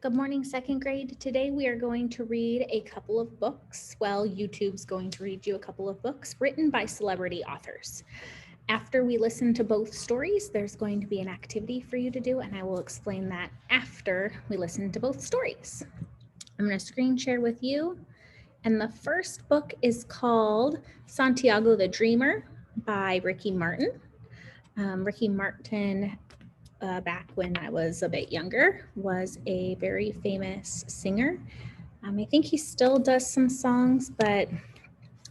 Good morning, second grade. Today we are going to read a couple of books. Well, YouTube's going to read you a couple of books written by celebrity authors. After we listen to both stories, there's going to be an activity for you to do, and I will explain that after we listen to both stories. I'm going to screen share with you. And the first book is called Santiago the Dreamer by Ricky Martin. Ricky Martin, back when I was a bit younger, was a very famous singer. I think he still does some songs, but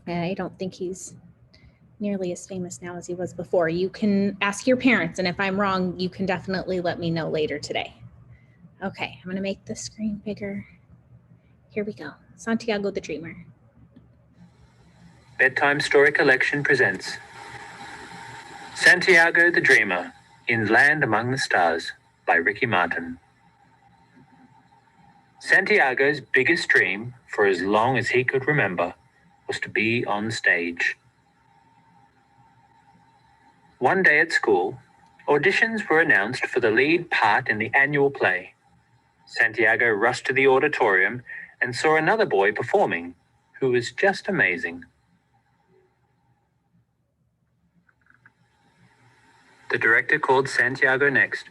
I don't think he's nearly as famous now as he was before. You can ask your parents, and if I'm wrong, you can definitely let me know later today. Okay, I'm going to make the screen bigger. Here we go. Santiago the Dreamer. Bedtime Story Collection presents Santiago the Dreamer in Land Among the Stars by Ricky Martin. Santiago's biggest dream, for as long as he could remember, was to be on stage. One day at school, auditions were announced for the lead part in the annual play. Santiago rushed to the auditorium and saw another boy performing, who was just amazing. The director called Santiago next,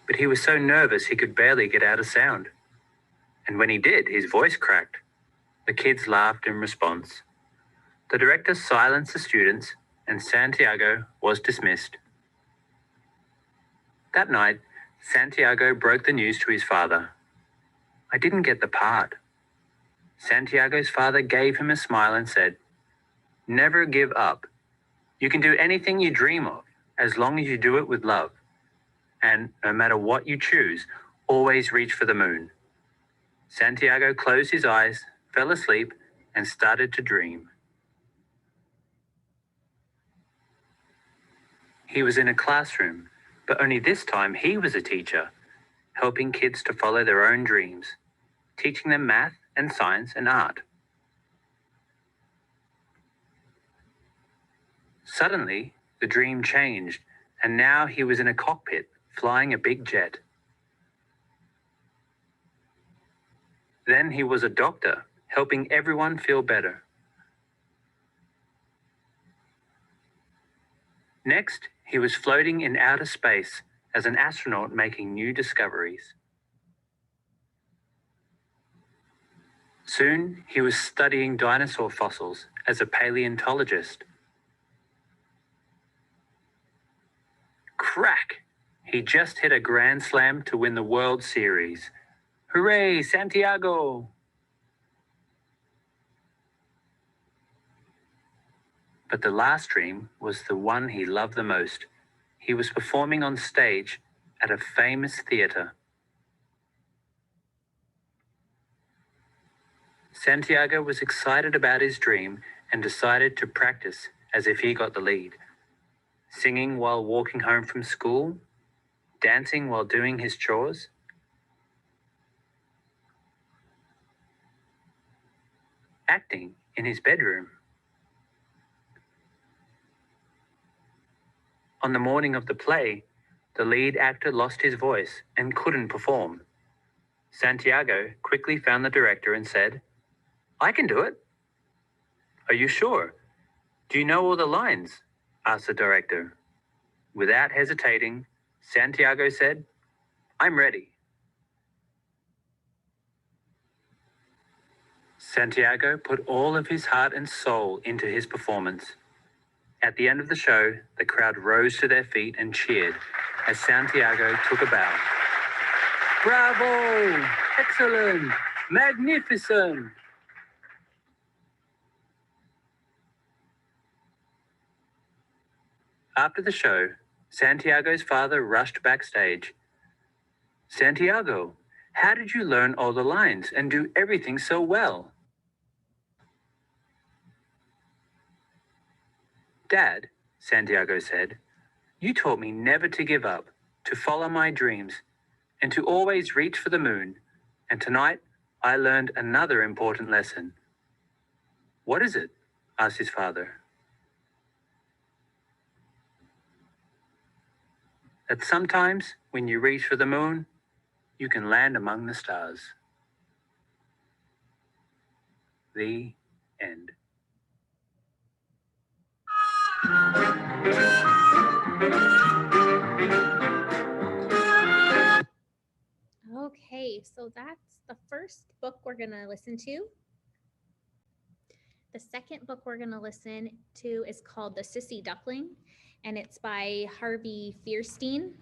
but he was so nervous he could barely get out a sound. And when he did, his voice cracked. The kids laughed in response. The director silenced the students, and Santiago was dismissed. That night, Santiago broke the news to his father. "I didn't get the part." Santiago's father gave him a smile and said, "Never give up. You can do anything you dream of, as long as you do it with love. And no matter what you choose, always reach for the moon." Santiago closed his eyes, fell asleep, and started to dream. He was in a classroom, but only this time he was a teacher, helping kids to follow their own dreams, teaching them math and science and art. Suddenly, the dream changed, and now he was in a cockpit, flying a big jet. Then he was a doctor, helping everyone feel better. Next, he was floating in outer space as an astronaut making new discoveries. Soon, he was studying dinosaur fossils as a paleontologist. Crack! He just hit a grand slam to win the World Series. Hooray, Santiago! But the last dream was the one he loved the most. He was performing on stage at a famous theater. Santiago was excited about his dream and decided to practice as if he got the lead. Singing while walking home from school, dancing while doing his chores. Acting in his bedroom. On the morning of the play, the lead actor lost his voice and couldn't perform. Santiago quickly found the director and said, "I can do it." "Are you sure? Do you know all the lines?" asked the director. Without hesitating, Santiago said, "I'm ready." Santiago put all of his heart and soul into his performance. At the end of the show, the crowd rose to their feet and cheered as Santiago took a bow. "Bravo! Excellent! Magnificent!" After the show, Santiago's father rushed backstage. "Santiago, how did you learn all the lines and do everything so well?" "Dad," Santiago said, "you taught me never to give up, to follow my dreams, and to always reach for the moon. And tonight, I learned another important lesson." "What is it?" asked his father. "That sometimes, when you reach for the moon, You can land among the stars. The end. Okay, so that's the first book we're going to listen to. The second book we're going to listen to is called The Sissy Duckling, and it's by Harvey Fierstein.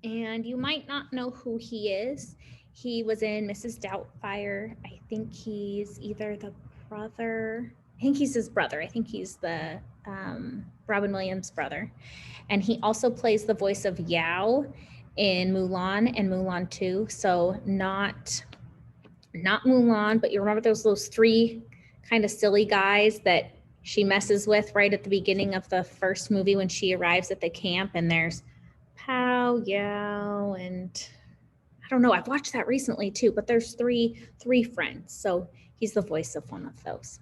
And you might not know who he is. He was in Mrs. Doubtfire. I think he's either the brother. I think he's his brother. I think he's the Robin Williams' brother. And he also plays the voice of Yao in Mulan and Mulan 2. So not Mulan, but you remember those three kind of silly guys that she messes with right at the beginning of the first movie when she arrives at the camp, and there's Pow, Yao, and I don't know. I've watched that recently too, but there's three friends. So he's the voice of one of those.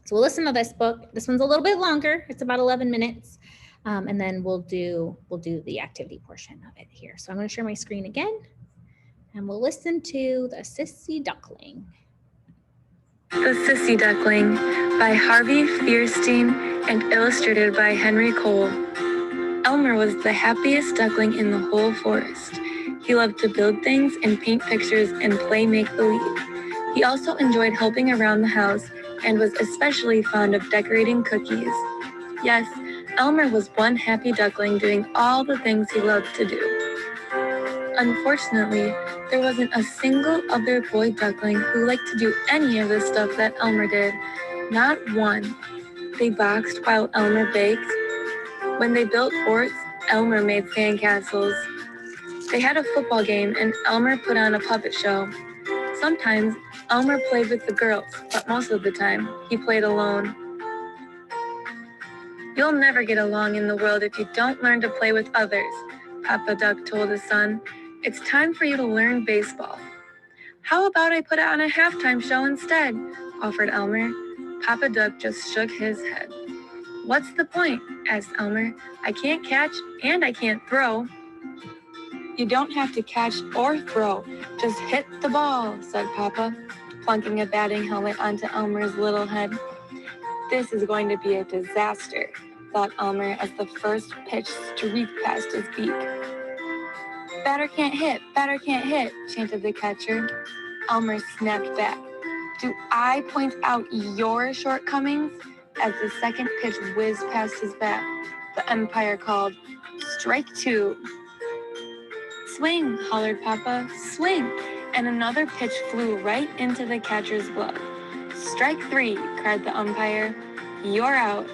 So we'll listen to this book. This one's a little bit longer. It's about 11 minutes. And then we'll do the activity portion of it here. So I'm going to share my screen again, and we'll listen to The Sissy Duckling. The Sissy Duckling by Harvey Fierstein and illustrated by Henry Cole. Elmer was the happiest duckling in the whole forest. He loved to build things and paint pictures and play make-believe. He also enjoyed helping around the house and was especially fond of decorating cookies. Yes, Elmer was one happy duckling doing all the things he loved to do. Unfortunately, there wasn't a single other boy duckling who liked to do any of the stuff that Elmer did. Not one. They boxed while Elmer baked. When they built forts, Elmer made sandcastles. They had a football game and Elmer put on a puppet show. Sometimes Elmer played with the girls, but most of the time he played alone. You'll never get along in the world if you don't learn to play with others, Papa Duck told his son. It's time for you to learn baseball. How about I put on a halftime show instead? Offered Elmer. Papa Duck just shook his head. What's the point? Asked Elmer. I can't catch and I can't throw. You don't have to catch or throw. Just hit the ball, said Papa, plunking a batting helmet onto Elmer's little head. This is going to be a disaster, thought Elmer as the first pitch streaked past his beak. Batter can't hit, chanted the catcher. Elmer snapped back. Do I point out your shortcomings? As the second pitch whizzed past his bat, the umpire called, Strike 2. Swing, hollered Papa, swing, and another pitch flew right into the catcher's glove. Strike 3, cried the umpire. You're out.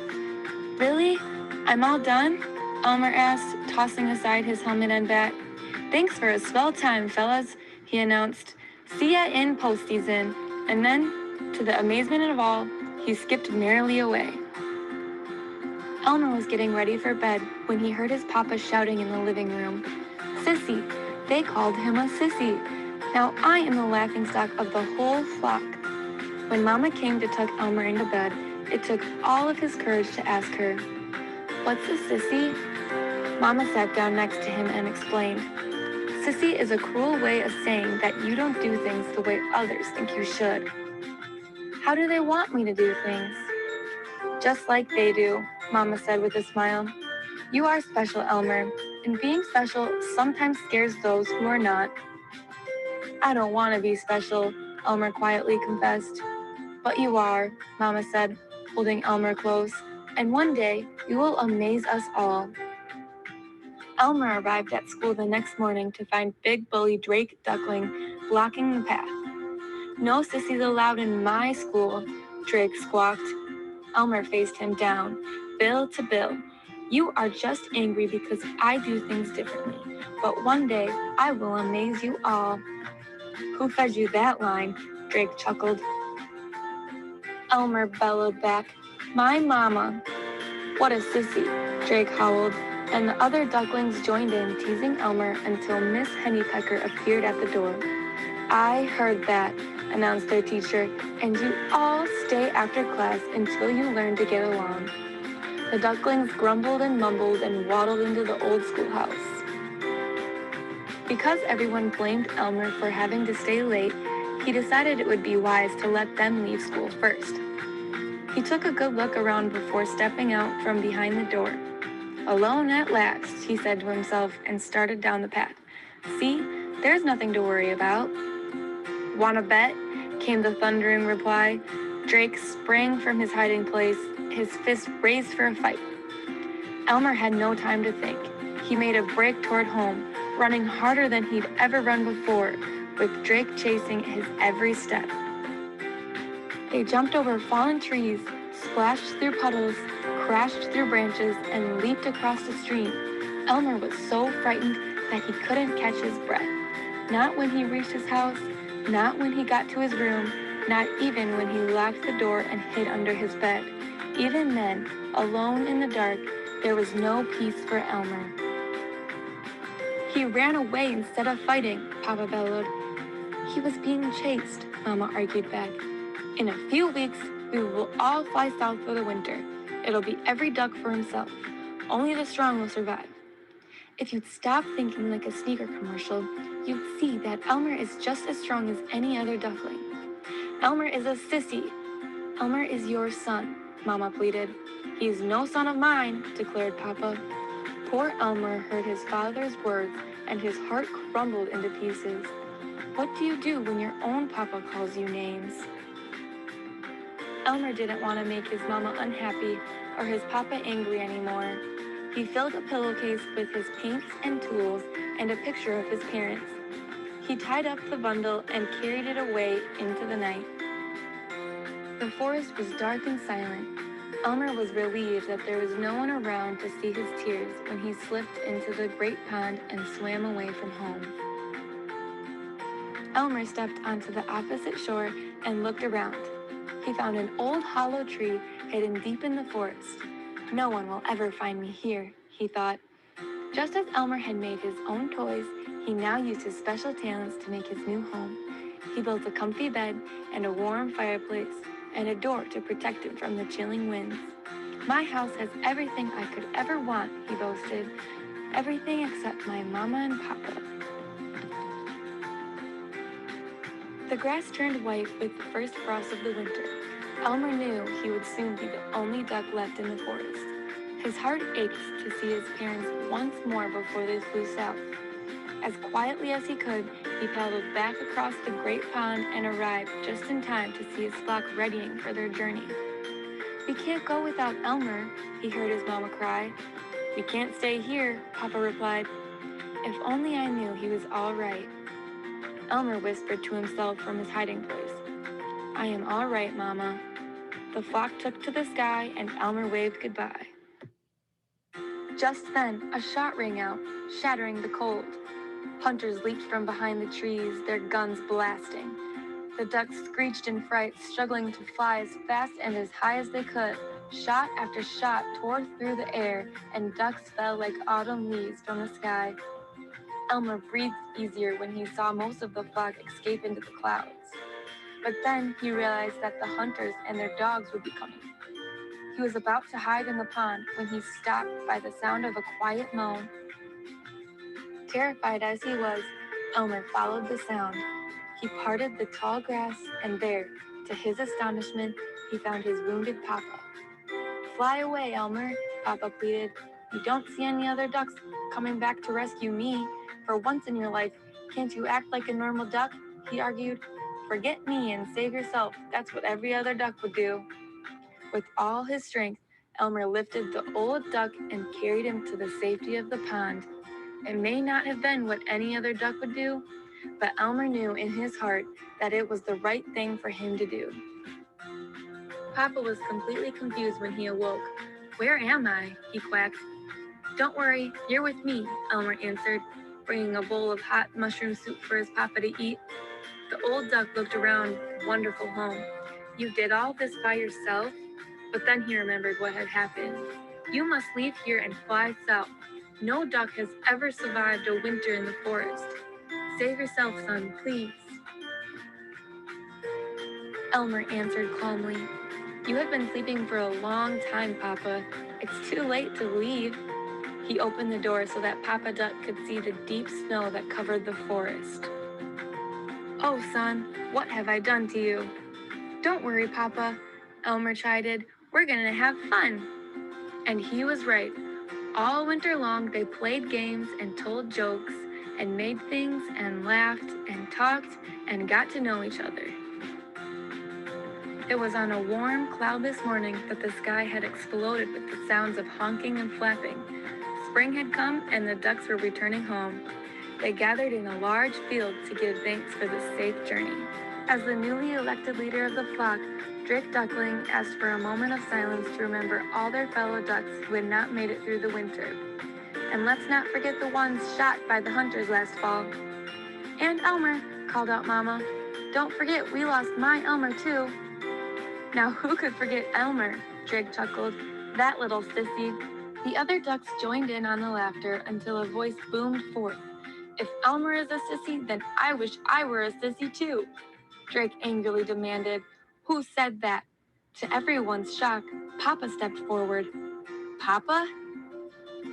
Really? I'm all done? Elmer asked, tossing aside his helmet and bat. Thanks for a swell time, fellas, he announced. See ya in postseason. And then, to the amazement of all, he skipped merrily away. Elmer was getting ready for bed when he heard his papa shouting in the living room. Sissy! They called him a sissy. Now I am the laughingstock of the whole flock. When Mama came to tuck Elmer into bed, it took all of his courage to ask her, What's a sissy? Mama sat down next to him and explained, Sissy is a cruel way of saying that you don't do things the way others think you should. How do they want me to do things? Just like they do, Mama said with a smile. You are special, Elmer, and being special sometimes scares those who are not. I don't want to be special, Elmer quietly confessed. But you are, Mama said, holding Elmer close, and one day you will amaze us all. Elmer arrived at school the next morning to find Big Bully Drake Duckling blocking the path. No sissies allowed in my school, Drake squawked. Elmer faced him down, bill to bill. You are just angry because I do things differently, but one day I will amaze you all. Who fed you that line? Drake chuckled. Elmer bellowed back, My mama. What a sissy, Drake howled, and the other ducklings joined in, teasing Elmer until Miss Hennypecker appeared at the door. I heard that, announced their teacher, and you all stay after class until you learn to get along. The ducklings grumbled and mumbled and waddled into the old schoolhouse. Because everyone blamed Elmer for having to stay late, he decided it would be wise to let them leave school first. He took a good look around before stepping out from behind the door. Alone at last, he said to himself and started down the path. See, there's nothing to worry about. "Wanna bet?" came the thundering reply. Drake sprang from his hiding place, his fist raised for a fight. Elmer had no time to think. He made a break toward home, running harder than he'd ever run before, with Drake chasing his every step. They jumped over fallen trees, splashed through puddles, crashed through branches, and leaped across the stream. Elmer was so frightened that he couldn't catch his breath. Not when he reached his house, not when he got to his room, not even when he locked the door and hid under his bed. Even then, alone in the dark, there was no peace for Elmer. "He ran away instead of fighting," Papa bellowed. "He was being chased," Mama argued back. "In a few weeks, we will all fly south for the winter. It'll be every duck for himself. Only the strong will survive." If you'd stop thinking like a sneaker commercial, you'd see that Elmer is just as strong as any other duckling. "Elmer is a sissy." "Elmer is your son," Mama pleaded. "He's no son of mine," declared Papa. Poor Elmer heard his father's words and his heart crumbled into pieces. What do you do when your own Papa calls you names? Elmer didn't want to make his Mama unhappy or his Papa angry anymore. He filled a pillowcase with his paints and tools and a picture of his parents. He tied up the bundle and carried it away into the night. The forest was dark and silent. Elmer was relieved that there was no one around to see his tears when he slipped into the great pond and swam away from home. Elmer stepped onto the opposite shore and looked around. He found an old hollow tree hidden deep in the forest. "No one will ever find me here," he thought. Just as Elmer had made his own toys, he now used his special talents to make his new home. He built a comfy bed and a warm fireplace and a door to protect him from the chilling winds. "My house has everything I could ever want," he boasted. "Everything except my Mama and Papa." The grass turned white with the first frost of the winter. Elmer knew he would soon be the only duck left in the forest. His heart ached to see his parents once more before they flew south. As quietly as he could, he paddled back across the great pond and arrived just in time to see his flock readying for their journey. "We can't go without Elmer," he heard his Mama cry. "We can't stay here," Papa replied. "If only I knew he was all right." Elmer whispered to himself from his hiding place. "I am all right, Mama." The flock took to the sky and Elmer waved goodbye. Just then, a shot rang out, shattering the cold. Hunters leaped from behind the trees, their guns blasting. The ducks screeched in fright, struggling to fly as fast and as high as they could. Shot after shot tore through the air, and ducks fell like autumn leaves from the sky. Elmer breathed easier when he saw most of the flock escape into the clouds. But then he realized that the hunters and their dogs would be coming. He was about to hide in the pond when he stopped by the sound of a quiet moan. Terrified as he was, Elmer followed the sound. He parted the tall grass, and there, to his astonishment, he found his wounded Papa. "Fly away, Elmer," Papa pleaded. "You don't see any other ducks coming back to rescue me. For once in your life, can't you act like a normal duck?" he argued. "Forget me and save yourself. That's what every other duck would do." With all his strength, Elmer lifted the old duck and carried him to the safety of the pond. It may not have been what any other duck would do, but Elmer knew in his heart that it was the right thing for him to do. Papa was completely confused when he awoke. "Where am I?" he quacked. "Don't worry, you're with me," Elmer answered, bringing a bowl of hot mushroom soup for his Papa to eat. The old duck looked around, wonderful home. "You did all this by yourself?" But then he remembered what had happened. "You must leave here and fly south. No duck has ever survived a winter in the forest. Save yourself, son, please." Elmer answered calmly. "You have been sleeping for a long time, Papa. It's too late to leave." He opened the door so that Papa Duck could see the deep snow that covered the forest. "Oh, son, what have I done to you?" "Don't worry, Papa," Elmer chided. "We're gonna have fun." And he was right. All winter long, they played games and told jokes and made things and laughed and talked and got to know each other. It was on a warm, cloudless morning that the sky had exploded with the sounds of honking and flapping. Spring had come and the ducks were returning home. They gathered in a large field to give thanks for the safe journey. As the newly elected leader of the flock, Drake Duckling asked for a moment of silence to remember all their fellow ducks who had not made it through the winter. "And let's not forget the ones shot by the hunters last fall." "And Elmer," called out Mama. "Don't forget we lost my Elmer too." "Now who could forget Elmer?" Drake chuckled. "That little sissy." The other ducks joined in on the laughter until a voice boomed forth. "If Elmer is a sissy, then I wish I were a sissy too," Drake angrily demanded. "Who said that?" To everyone's shock, Papa stepped forward. Papa?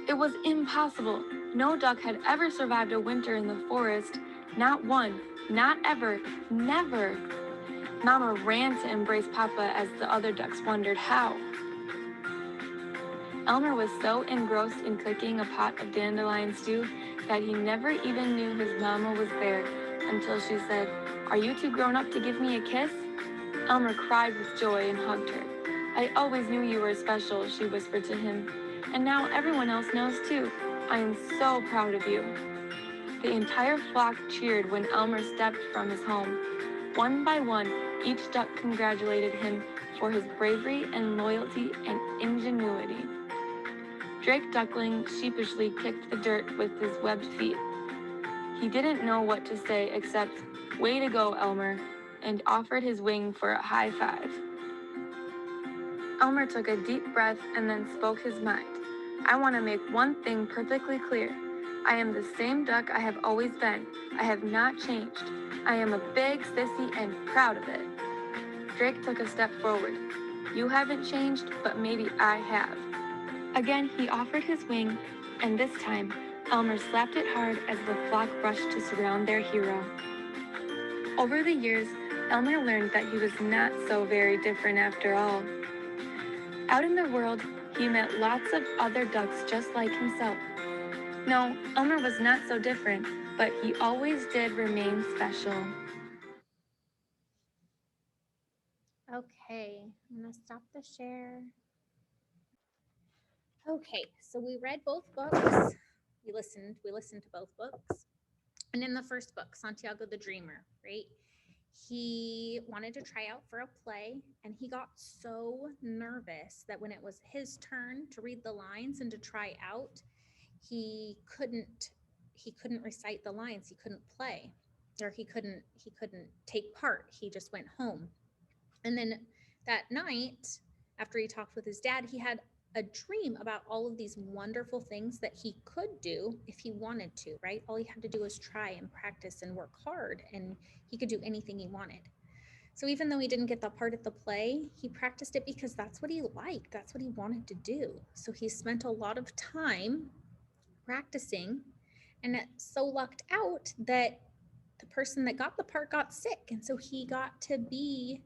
It was impossible. No duck had ever survived a winter in the forest. Not one. Not ever. Never. Mama ran to embrace Papa as the other ducks wondered how. Elmer was so engrossed in cooking a pot of dandelion stew that he never even knew his mama was there until she said, "Are you two grown up to give me a kiss?" Elmer cried with joy and hugged her. "I always knew you were special," she whispered to him. "And now everyone else knows too. I am so proud of you." The entire flock cheered when Elmer stepped from his home. One by one, each duck congratulated him for his bravery and loyalty and ingenuity. Drake Duckling sheepishly kicked the dirt with his webbed feet. He didn't know what to say except, "Way to go, Elmer," and offered his wing for a high five. Elmer took a deep breath and then spoke his mind. "I want to make one thing perfectly clear. I am the same duck I have always been. I have not changed. I am a big sissy and proud of it." Drake took a step forward. "You haven't changed, but maybe I have." Again, he offered his wing, and this time, Elmer slapped it hard as the flock rushed to surround their hero. Over the years, Elmer learned that he was not so very different after all. Out in the world, he met lots of other ducks just like himself. No, Elmer was not so different, but he always did remain special. Okay, I'm gonna stop the share. Okay, so we read both books. We listened to both books. And in the first book, Santiago the Dreamer, right? He wanted to try out for a play and he got so nervous that when it was his turn to read the lines and to try out, he couldn't recite the lines, he couldn't play, or he couldn't take part. He just went home. And then that night, after he talked with his dad, he had a dream about all of these wonderful things that he could do if he wanted to, right? All he had to do was try and practice and work hard, and he could do anything he wanted. So even though he didn't get the part at the play, he practiced it because that's what he liked. That's what he wanted to do. So he spent a lot of time practicing, and it so lucked out that the person that got the part got sick. And so he got to be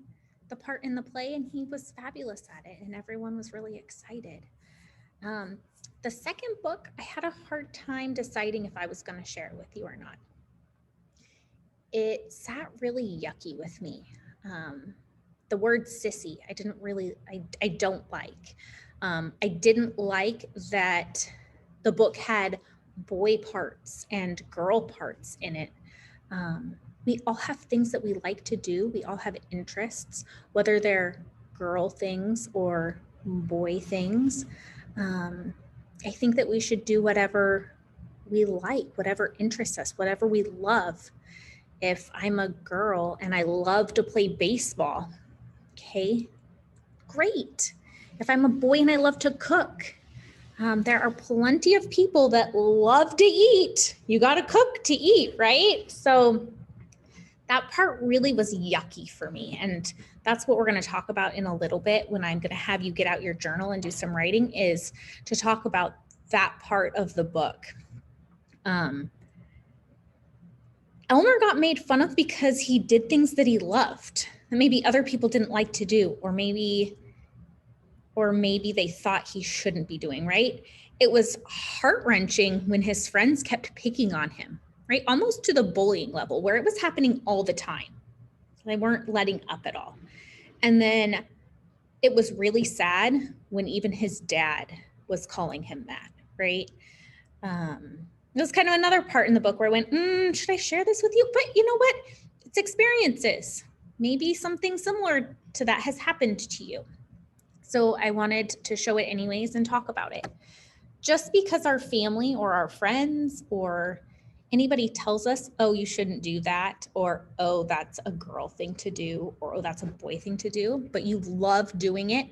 the part in the play, and he was fabulous at it, and everyone was really excited. The second book, I had a hard time deciding if I was going to share it with you or not. It sat really yucky with me. The word sissy, I don't like. I didn't like that the book had boy parts and girl parts in it. We all have things that we like to do. We all have interests, whether they're girl things or boy things. I think that we should do whatever we like, whatever interests us, whatever we love. If I'm a girl and I love to play baseball, okay, great. If I'm a boy and I love to cook, there are plenty of people that love to eat. You got to cook to eat, right? So that part really was yucky for me. And that's what we're going to talk about in a little bit when I'm going to have you get out your journal and do some writing, is to talk about that part of the book. Elmer got made fun of because he did things that he loved that maybe other people didn't like to do, or maybe they thought he shouldn't be doing, right? It was heart-wrenching when his friends kept picking on him, right? Almost to the bullying level where it was happening all the time. They weren't letting up at all. And then it was really sad when even his dad was calling him that, right? It was kind of another part in the book where I went, should I share this with you? But you know what? It's experiences. Maybe something similar to that has happened to you. So I wanted to show it anyways and talk about it. Just because our family or our friends or anybody tells us, oh, you shouldn't do that, or oh, that's a girl thing to do, or oh, that's a boy thing to do, but you love doing it,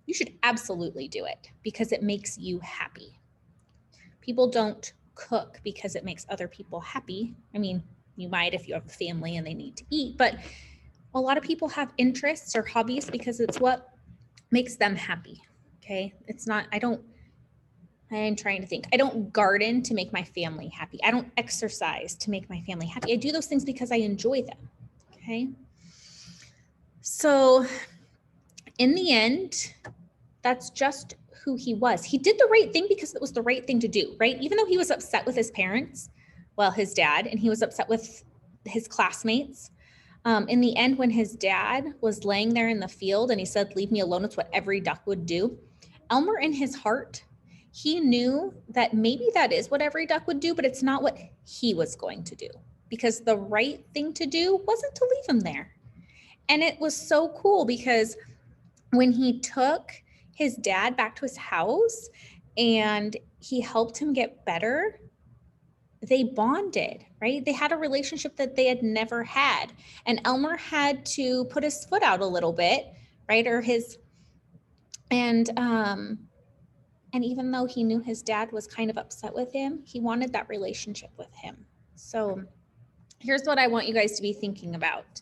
you should absolutely do it because it makes you happy. People don't cook because it makes other people happy. I mean, you might if you have a family and they need to eat, but a lot of people have interests or hobbies because it's what makes them happy. Okay. It's not, I'm trying to think. I don't garden to make my family happy. I don't exercise to make my family happy. I do those things because I enjoy them. Okay. So in the end, that's just who he was. He did the right thing because it was the right thing to do, right? Even though he was upset with his parents, well, his dad, and he was upset with his classmates. In the end, when his dad was laying there in the field and he said, leave me alone, it's what every duck would do. Elmer, in his heart, he knew that maybe that is what every duck would do, but it's not what he was going to do, because the right thing to do wasn't to leave him there. And it was so cool because when he took his dad back to his house and he helped him get better, they bonded, right? They had a relationship that they had never had. And Elmer had to put his foot out a little bit, right? And even though he knew his dad was kind of upset with him, he wanted that relationship with him. So here's what I want you guys to be thinking about.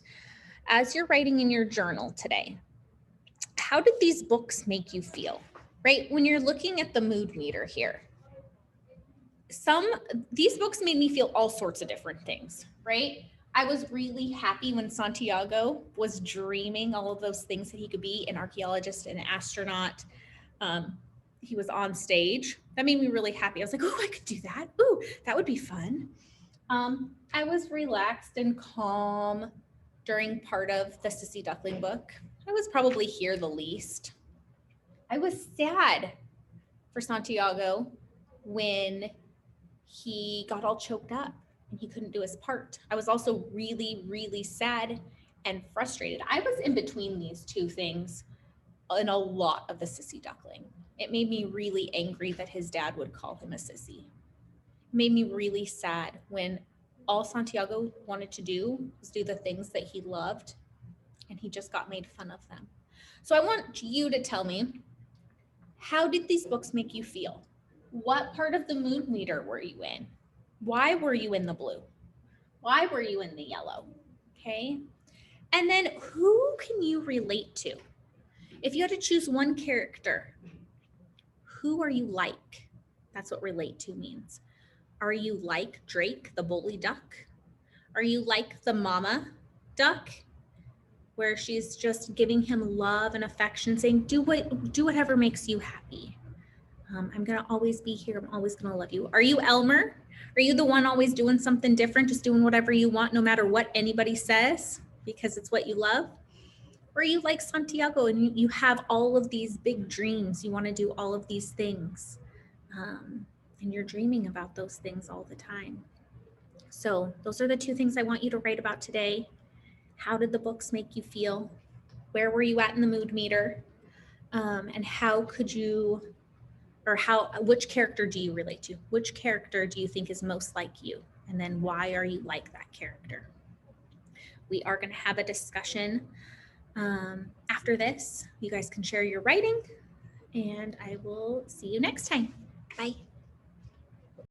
As you're writing in your journal today, how did these books make you feel, right? When you're looking at the mood meter here, these books made me feel all sorts of different things, right? I was really happy when Santiago was dreaming all of those things that he could be, an archaeologist, an astronaut. He was on stage. That made me really happy. I was like, oh, I could do that. Ooh, that would be fun. I was relaxed and calm during part of the Sissy Duckling book. I was probably here the least. I was sad for Santiago when he got all choked up and he couldn't do his part. I was also really, really sad and frustrated. I was in between these two things in a lot of the Sissy Duckling. It made me really angry that his dad would call him a sissy. It made me really sad when all Santiago wanted to do was do the things that he loved and he just got made fun of them. So I want you to tell me, how did these books make you feel? What part of the mood meter were you in? Why were you in the blue? Why were you in the yellow? Okay. And then who can you relate to? If you had to choose one character, who are you like? That's what relate to means. Are you like Drake, the bully duck? Are you like the mama duck, where she's just giving him love and affection, saying, do whatever makes you happy. I'm going to always be here. I'm always going to love you. Are you Elmer? Are you the one always doing something different, just doing whatever you want, no matter what anybody says, because it's what you love? Or are you like Santiago and you have all of these big dreams? You want to do all of these things. And you're dreaming about those things all the time. So those are the two things I want you to write about today. How did the books make you feel? Where were you at in the mood meter? And how could you, or which character do you relate to? Which character do you think is most like you? And then why are you like that character? We are going to have a discussion after this. You guys can share your writing, and I will see you next time. Bye.